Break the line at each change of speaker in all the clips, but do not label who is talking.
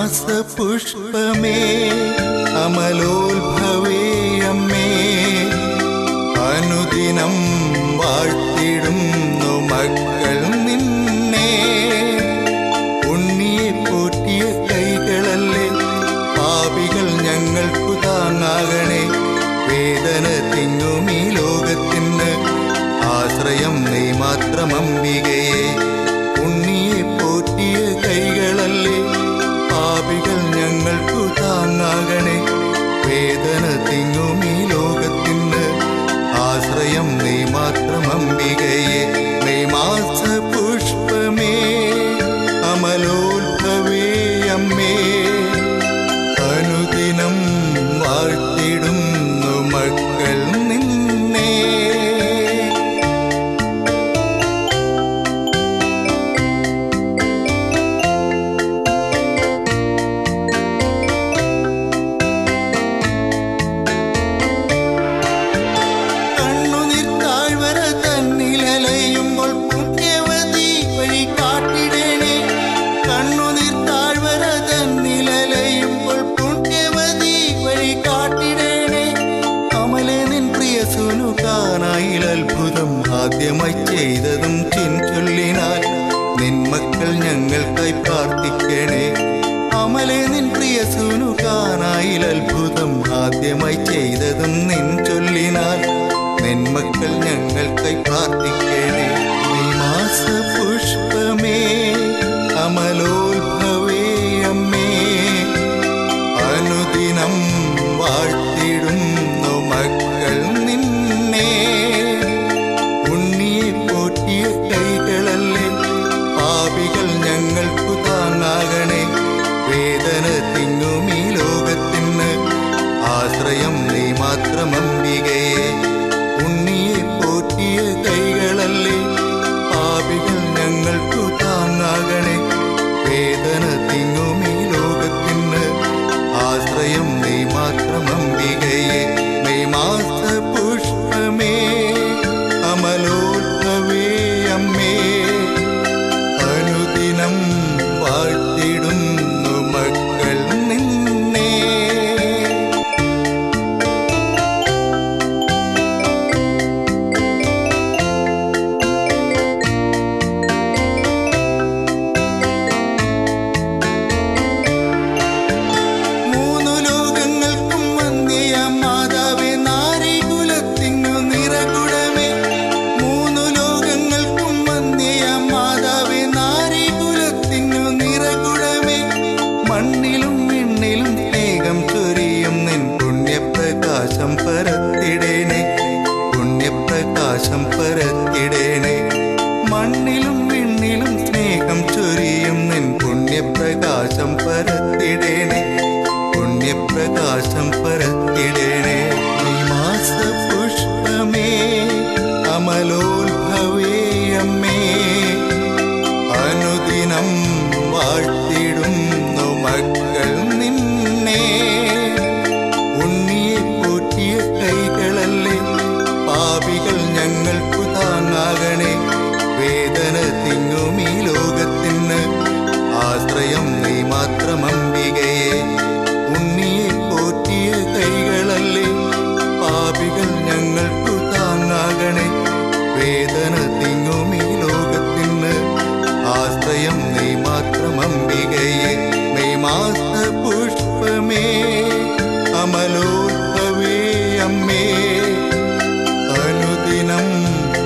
പുഷ്പമേ അമലോത്ഭവേ അമ്മേ അനുദിനം വാഴ്ത്തിടുന്നു മക്കൾ നിന്നെ. ഉണ്ണിയെ പോറ്റിയ കൈകളല്ലേ പാപികൾ ഞങ്ങൾക്കു താങ്ങാകണേ. വേദന തിങ്ങുമീ ലോകത്തിന് ആശ്രയം നീ മാത്രം അംബികയെ. ഉണ്ണിയെ പോറ്റിയ കൈകളല്ലേ പാപികൾ ഞങ്ങൾക്കു താങ്ങാകണേ. വേദന തിങ്ങുമീ ലോകത്തിന് ആശ്രയം നീ മാത്രം അംബികയെ. മെയ്മാസ പുഷ്പമേ അമലോത്ഭവേ അമ്മേ അനുദിനം വാഴ്ത്തിടുന്നു മക്കൾ നിന്നെ. അത്ഭുതം ആദ്യമായി ചെയ്തതും ചൊല്ലിനാൽ നിൻ മക്കൾ ഞങ്ങൾക്കായി പ്രാർത്ഥിക്കണേ. അമലേ നിൻ പ്രിയ സുനുകാനായിൽ അത്ഭുതം ആദ്യമായി ചെയ്തതും നിൻ ചൊല്ലിനാൽ നിൻ മക്കൾ ഞങ്ങൾക്കായി പ്രാർത്ഥിക്കണേ. മെയ്മാസ പുഷ്പമേ അമലോത്ഭവേ അമ്മേ അനുദിനം വാഴ്ത്തിടുന്നു മക്കൾ നിന്നെ. ഉണ്ണിയെ പോറ്റിയ കൈകളല്ലേ പാപികൾ ഞങ്ങൾക്കു താങ്ങാകണേ. വേദന തിങ്ങുമീ ലോകത്തിന് ആശ്രയം നീ മാത്രം അംബികയെ. ഉണ്ണിയെ പോറ്റിയ കൈകളല്ലേ പാപികൾ ഞങ്ങൾക്കു താങ്ങാകണേ. വേദന തിങ്ങുമീ ലോകത്തിന് ആശ്രയം നീ മാത്രം അംബികയെ. മെയ്മാസ പുഷ്പമേ അമലോത്ഭവേ അമ്മേ അനുദിനം വാഴ്ത്തിടുന്നു മക്കൾ നിന്നെ. മണ്ണിലും വിണ്ണിലും സ്നേഹം ചൊരിയും നിൻ പുണ്യപ്രകാശം പരത്തിടേണേ. പുണ്യപ്രകാശം പരത്തിടേണേ. മണ്ണിലും വിണ്ണിലും സ്നേഹം ചൊരിയും നിൻ പുണ്യപ്രകാശം പരത്തിടേണേ. പുണ്യപ്രകാശം പരത്തിടേണേ. മെയ്മാസ പുഷ്പമേ അമലോത്ഭവേ അമ്മേ അനുദിനം വാഴ്ത്തിടുന്നു മക്കൾ നിന്നെ. ഉണ്ണിയെ പോറ്റിയ കൈകളല്ലേ പാപികൾ ഞങ്ങൾക്കു താങ്ങാകണേ. വേദന തിങ്ങുമീ ലോകത്തിന് ആശ്രയം നീ മാത്രം അംബികയെ. ഉണ്ണിയെ പോറ്റിയ കൈകളല്ലേ പാപികൾ ഞങ്ങൾക്കു താങ്ങാകണേ. വേദന തിങ്ങുമീ ലോകത്തിന് ആശ്രയം നീ മാത്രം അംബികയെ. മെയ്മാസ പുഷ്പമേ അമലോത്ഭവേ അമ്മേ അനുദിനം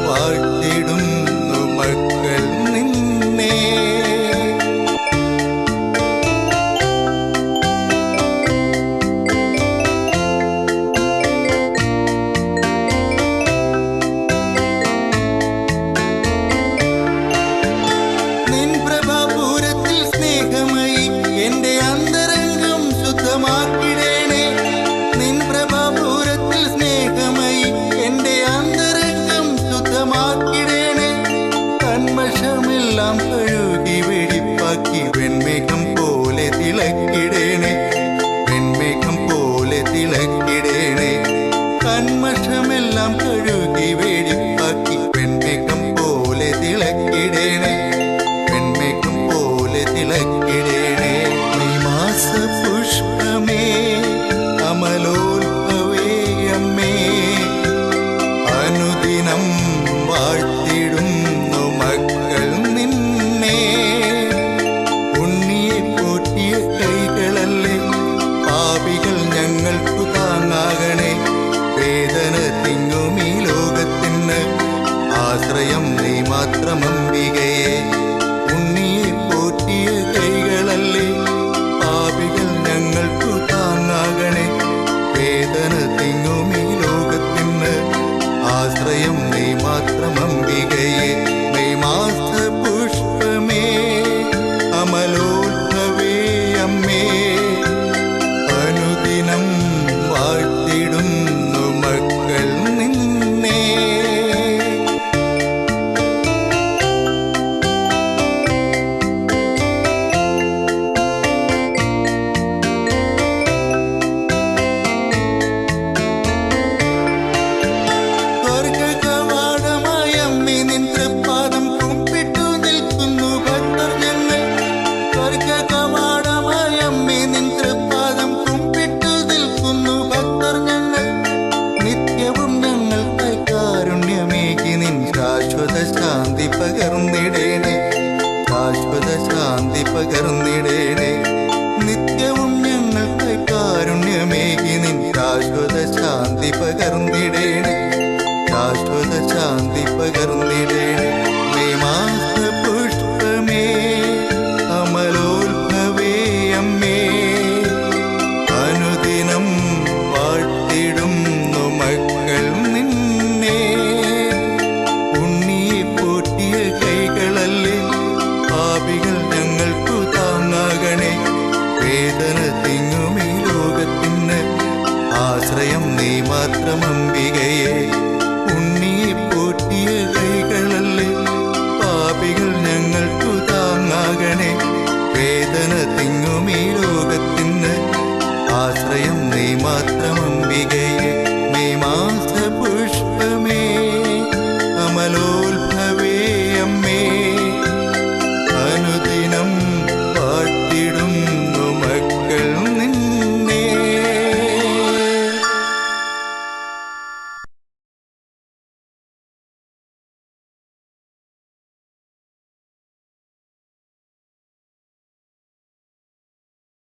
വാഴ്ത്തിടുന്നു മക്കൾ നിന്നെ. എന്റെ അന്തരംഗം ശുദ്ധമാക്കിടേണേ. നിൻ പ്രഭാപൂരത്തിൽ സ്നേഹമായി എന്റെ അന്തരംഗം ശുദ്ധമാക്കിടേണേ. കന്മഷമെല്ലാം കഴുകി വെടിപ്പാക്കി വെൺമേഘം പോലെ തിളക്കിടേണേ. വെൺമേഘം പോലെ തിളക്കിടേണേ. കന്മഷമെല്ലാം കഴുകി വെടിപ്പാക്കി വെൺമേഘം പോലെ തിളക്കിടേണേ. വെൺമേഘം പോലെ തിളക്കിടേണേ. മെയ്മാസ ശാന്തി പകർന്നിടേണേ. നിത്യവും ഞങ്ങൾക്കായി കാരുണ്യമേകി നിൻ ശാശ്വത ശാന്തി പകർന്നിടേണേ. ശാശ്വത ശാന്തി പകർന്നിടേണേ.